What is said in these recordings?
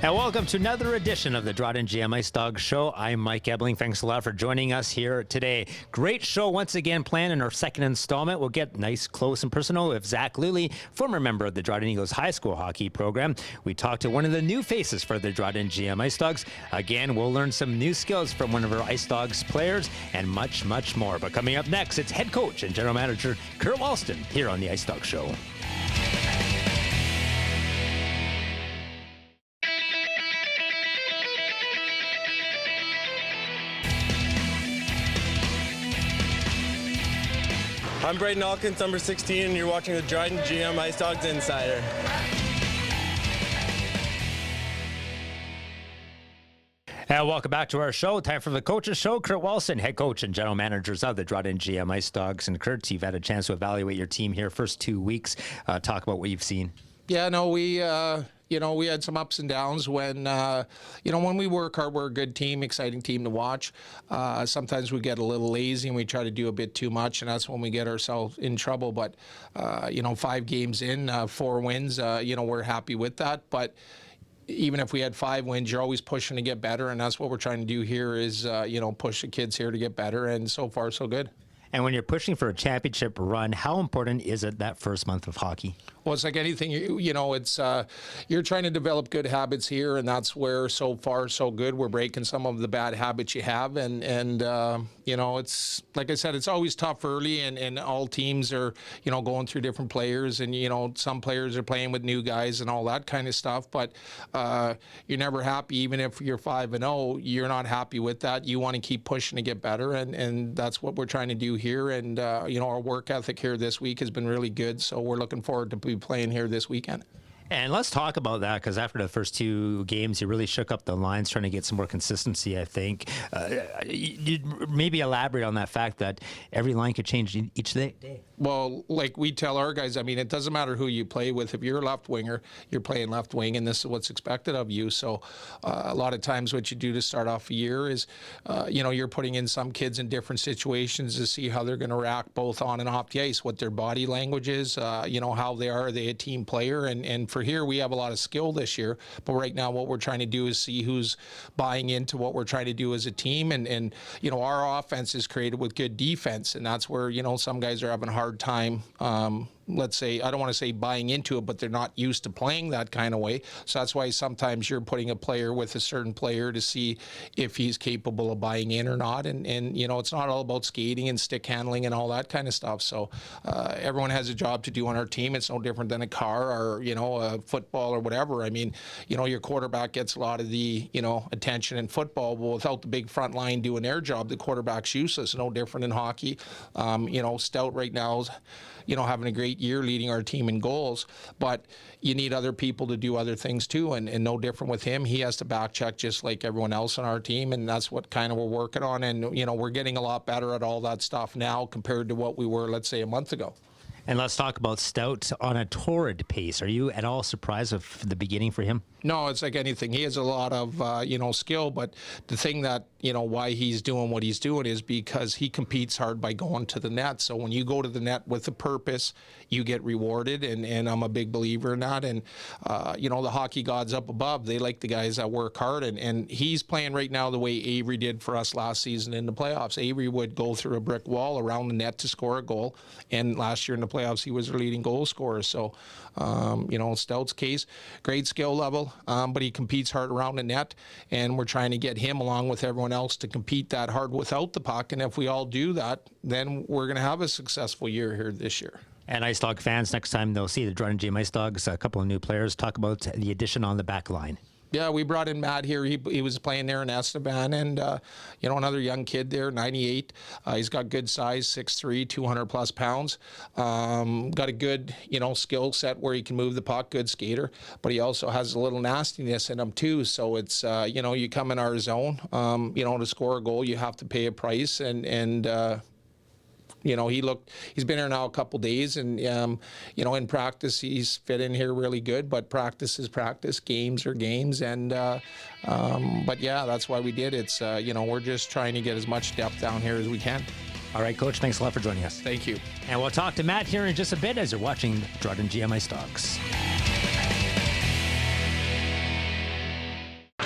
And welcome to another edition of the Dryden GM Ice Dog Show. I'm Mike Ebling. Thanks a lot for joining us here today. Great show once again planned in our second installment. We'll get nice, close, and personal with Zach Luley, former member of the Dryden Eagles high school hockey program. We talked to one of the new faces for the Dryden GM Ice Dogs. Again, we'll learn some new skills from one of our Ice Dogs players and much, much more. But coming up next, it's head coach and general manager Kurt Walston here on the Ice Dog Show. I'm Dryden Hawkins, number 16, and you're watching the Dryden GM Ice Dogs Insider. And welcome back to our show. Time for the Coaches Show. Kurt Walston, head coach and general managers of the Dryden GM Ice Dogs. And Kurt, you've had a chance to evaluate your team here first 2 weeks. Talk about what you've seen. Yeah, no, we had some ups and downs when we work hard, we're a good team, exciting team to watch. Sometimes we get a little lazy and we try to do a bit too much, and that's when we get ourselves in trouble. But, 5 games in, 4 wins, we're happy with that. But even if we had 5 wins, you're always pushing to get better, and that's what we're trying to do here is, push the kids here to get better, and so far, so good. And when you're pushing for a championship run, how important is it that first month of hockey? Well, it's like anything, it's you're trying to develop good habits here, and that's where so far so good. We're breaking some of the bad habits you have, and it's like I said, it's always tough early, and all teams are going through different players, and some players are playing with new guys and all that kind of stuff. But you're never happy, even if you're 5-0. You're not happy with that. You want to keep pushing to get better, and that's what we're trying to do here. And our work ethic here this week has been really good, so we're looking forward to be playing here this weekend. And let's talk about that, because after the first two games, you really shook up the lines trying to get some more consistency, I think. You'd maybe elaborate on that fact that every line could change each day. Well, like we tell our guys, I mean, it doesn't matter who you play with. If you're a left winger, you're playing left wing, and this is what's expected of you. So a lot of times what you do to start off a year is, you're putting in some kids in different situations to see how they're going to react both on and off the ice, what their body language is, how they are a team player. And for here, we have a lot of skill this year. But right now, what we're trying to do is see who's buying into what we're trying to do as a team. And our offense is created with good defense. And that's where, some guys are having a hard time, let's say, I don't want to say buying into it, but they're not used to playing that kind of way. So that's why sometimes you're putting a player with a certain player to see if he's capable of buying in or not. And it's not all about skating and stick handling and all that kind of stuff. So everyone has a job to do on our team. It's no different than a car or, a football or whatever. I mean, your quarterback gets a lot of the, attention in football. Well, without the big front line doing their job, the quarterback's useless. No different in hockey. Stout right now is, having a great year leading our team in goals, but you need other people to do other things too, and no different with him. He has to back check just like everyone else on our team, and that's what kind of we're working on, and we're getting a lot better at all that stuff now compared to what we were, let's say, a month ago. And let's talk about Stout on a torrid pace. Are you at all surprised of the beginning for him? No, it's like anything. He has a lot of, skill, but the thing that, why he's doing what he's doing is because he competes hard by going to the net. So when you go to the net with a purpose, you get rewarded, and I'm a big believer in that. And, the hockey gods up above, they like the guys that work hard, and he's playing right now the way Avery did for us last season in the playoffs. Avery would go through a brick wall around the net to score a goal, and last year in the playoffs, he was their leading goal scorer. So, Stout's case, great skill level, but he competes hard around the net, and we're trying to get him along with everyone else to compete that hard without the puck. And if we all do that, then we're going to have a successful year here this year. And Ice Dog fans, next time they'll see the Dryden GM Ice Dogs, a couple of new players, talk about the addition on the back line. Yeah, we brought in Matt here. He was playing there in Esteban, and another young kid there, 98. He's got good size, 6'3", 200+ pounds. Got a good, skill set where he can move the puck, good skater, but he also has a little nastiness in him too. So it's you come in our zone, to score a goal, you have to pay a price, and he's been here now a couple days, and, in practice, he's fit in here really good, but practice is practice, games are games. And, but yeah, that's why we did. It's, we're just trying to get as much depth down here as we can. All right, Coach, thanks a lot for joining us. Thank you. And we'll talk to Matt here in just a bit as you're watching Dryden GM Ice Dogs.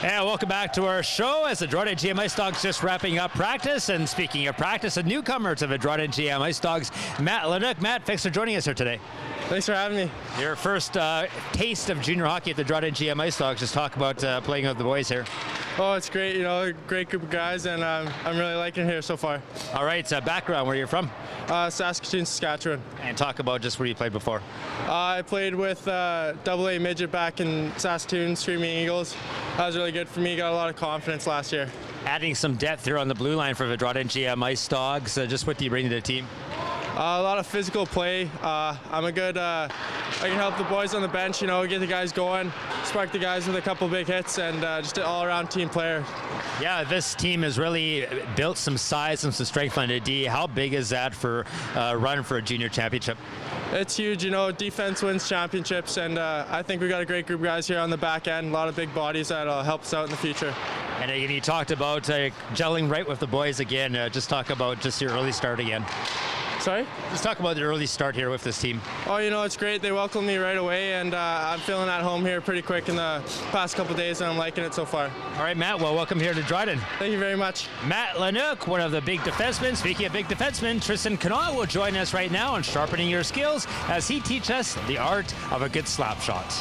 And welcome back to our show as the Dryden GM Ice Dogs just wrapping up practice. And speaking of practice, a newcomer to the Dryden GM Ice Dogs, Matt Leduc. Matt, thanks for joining us here today. Thanks for having me. Your first taste of junior hockey at the Dryden GM Ice Dogs. Just talk about playing with the boys here. Oh, it's great. A great group of guys, and I'm really liking it here so far. All right, background, where you're from? Saskatoon, Saskatchewan. And talk about just where you played before. I played with AA midget back in Saskatoon, Screaming Eagles. That was really good for me. Got a lot of confidence last year. Adding some depth here on the blue line for the Dryden GM Ice Dogs. Just what do you bring to the team? A lot of physical play. I'm a good, I can help the boys on the bench, get the guys going, spark the guys with a couple big hits, and just an all-around team player. Yeah, this team has really built some size and some strength on the D. How big is that for run for a junior championship? It's huge. Defense wins championships, and I think we got a great group of guys here on the back end, a lot of big bodies that'll help us out in the future. And again, you talked about gelling right with the boys again. Just talk about just your early start again. Sorry? Just talk about the early start here with this team. Oh, it's great. They welcomed me right away, and I'm feeling at home here pretty quick in the past couple of days, and I'm liking it so far. All right, Matt, well, welcome here to Dryden. Thank you very much. Matt Leduc, one of the big defensemen. Speaking of big defensemen, Tristan Connaught will join us right now on Sharpening Your Skills as he teaches us the art of a good slap shot.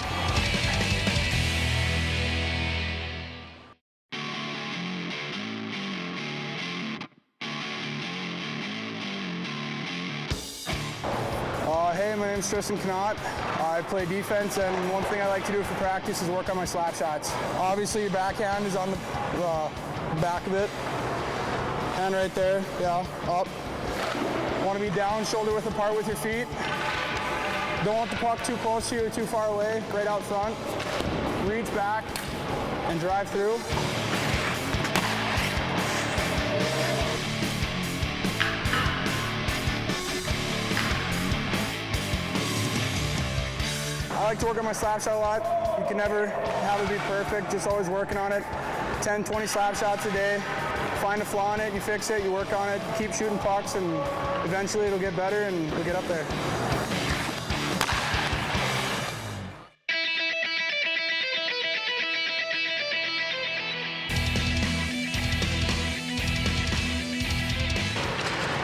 Hey, my name is Tristan Connaught. I play defense, and one thing I like to do for practice is work on my slap shots. Obviously, your backhand is on the back of it. Hand right there, yeah, up. Want to be down, shoulder width apart with your feet. Don't want the puck too close to you or too far away, right out front. Reach back and drive through. I like to work on my slap shot a lot. You can never have it be perfect, just always working on it. 10, 20 slap shots a day. Find a flaw in it, you fix it, you work on it, keep shooting pucks, and eventually it'll get better and you'll get up there.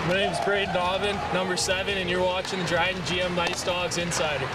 My name's Dryden, number 7, and you're watching the Dryden GM Ice Dogs Insider.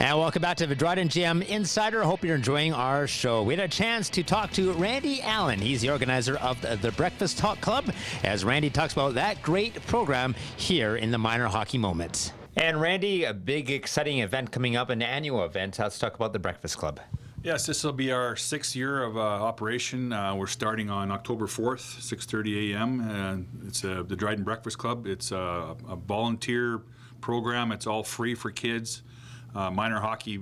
And welcome back to the Dryden GM Insider. Hope you're enjoying our show. We had a chance to talk to Randy Allen. He's the organizer of the Breakfast Talk Club, as Randy talks about that great program here in the Minor Hockey Moment. And Randy, a big, exciting event coming up, an annual event. Let's talk about the Breakfast Club. Yes, this will be our 6th year of operation. We're starting on October 4th, 6:30 a.m. It's the Dryden Breakfast Club. It's a volunteer program. It's all free for kids. Minor hockey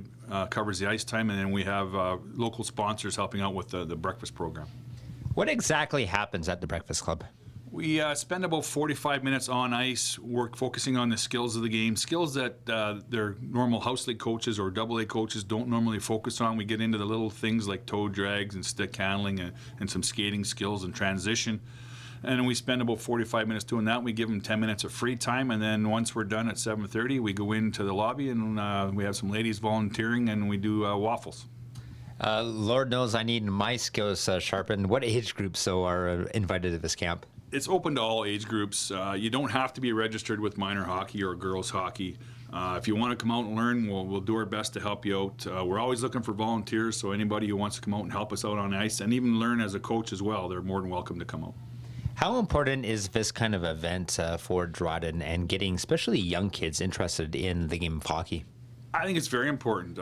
covers the ice time, and then we have local sponsors helping out with the breakfast program. What exactly happens at the Breakfast Club? We spend about 45 minutes on ice, focusing on the skills of the game, skills that their normal house league coaches or AA coaches don't normally focus on. We get into the little things like toe drags and stick handling and some skating skills and transition. And we spend about 45 minutes doing that. We give them 10 minutes of free time, and then once we're done at 7:30, we go into the lobby and we have some ladies volunteering, and we do waffles. Lord knows I need my skills sharpened. What age groups are invited to this camp? It's open to all age groups. You don't have to be registered with minor hockey or girls hockey. If you want to come out and learn, we'll do our best to help you out. We're always looking for volunteers, so anybody who wants to come out and help us out on ice and even learn as a coach as well, they're more than welcome to come out. How important is this kind of event for Dryden and getting especially young kids interested in the game of hockey? I think it's very important.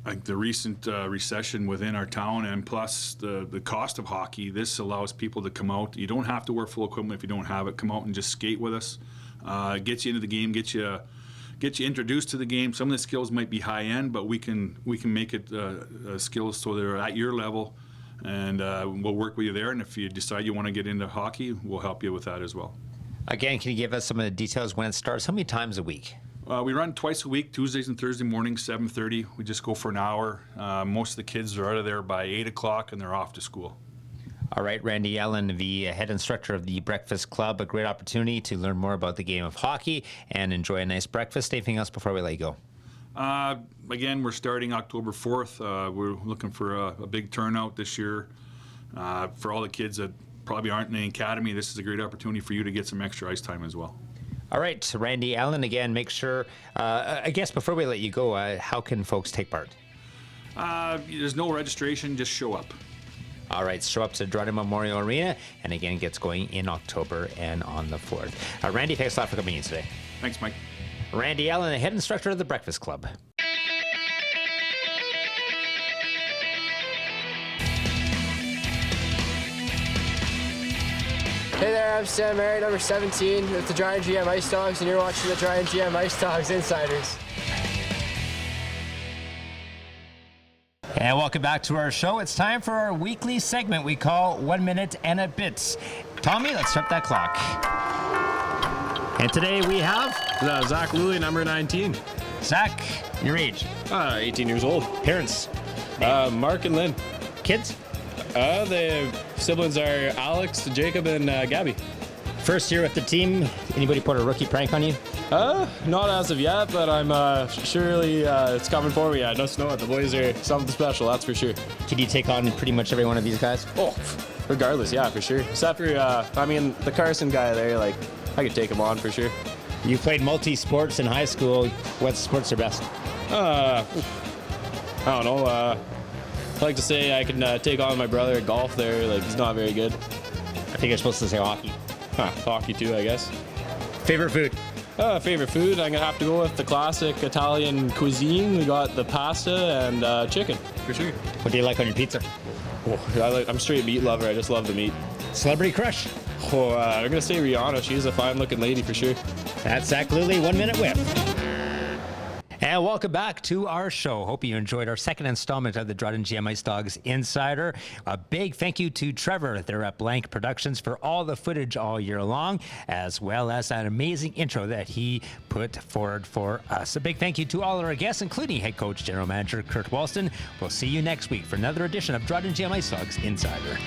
Like the recent recession within our town, and plus the cost of hockey, this allows people to come out. You don't have to wear full equipment if you don't have it. Come out and just skate with us. Get you into the game, get you introduced to the game. Some of the skills might be high end, but we can make it skills so they're at your level. And we'll work with you there, and if you decide you want to get into hockey, we'll help you with that as well. Again, can you give us some of the details when it starts? How many times a week? We run twice a week, Tuesdays and Thursday mornings, 7:30. We just go for an hour. Most of the kids are out of there by 8 o'clock, and they're off to school. All right, Randy Allen, the head instructor of the Breakfast Club, a great opportunity to learn more about the game of hockey and enjoy a nice breakfast. Anything else before we let you go? Again, we're starting October 4th. We're looking for a big turnout this year. For all the kids that probably aren't in the academy, this is a great opportunity for you to get some extra ice time as well. All right, Randy Allen, again, make sure, I guess before we let you go, how can folks take part? There's no registration, just show up. All right, show up to Dryden Memorial Arena, and again, it gets going in October and on the 4th. Randy, thanks a lot for coming in today. Thanks, Mike. Randy Allen, the head instructor of the Breakfast Club. Hey there, I'm Sam Mary, number 17 with the Dryden GM Ice Dogs, and you're watching the Dryden GM Ice Dogs Insiders. And welcome back to our show. It's time for our weekly segment we call 1 Minute and a Bit. Tommy, let's start that clock. And today we have Zach Luley, number 19. Zach, your age? 18 years old. Parents? Mark and Lynn. Kids? The siblings are Alex, Jacob, and Gabby. First year with the team. Anybody put a rookie prank on you? Not as of yet, but I'm surely it's coming for me. I don't know it. The boys are something special, that's for sure. Could you take on pretty much every one of these guys? Oh, regardless, yeah, for sure. Except for, the Carson guy there, I could take him on for sure. You played multi-sports in high school. What sports are best? I don't know. I like to say I can take on my brother at golf there. He's not very good. I think you're supposed to say hockey. Hockey too, I guess. Favorite food? Favorite food, I'm going to have to go with the classic Italian cuisine. We got the pasta and chicken, for sure. What do you like on your pizza? I'm a straight meat lover. I just love the meat. Celebrity crush? Oh, I'm going to say Rihanna. She's a fine-looking lady for sure. That's Zach Lilly, 1 minute whip. And welcome back to our show. Hope you enjoyed our second installment of the Dryden GM Ice Dogs Insider. A big thank you to Trevor there at Blank Productions for all the footage all year long, as well as that amazing intro that he put forward for us. A big thank you to all our guests, including head coach, general manager Kurt Walston. We'll see you next week for another edition of Dryden GM Ice Dogs Insider.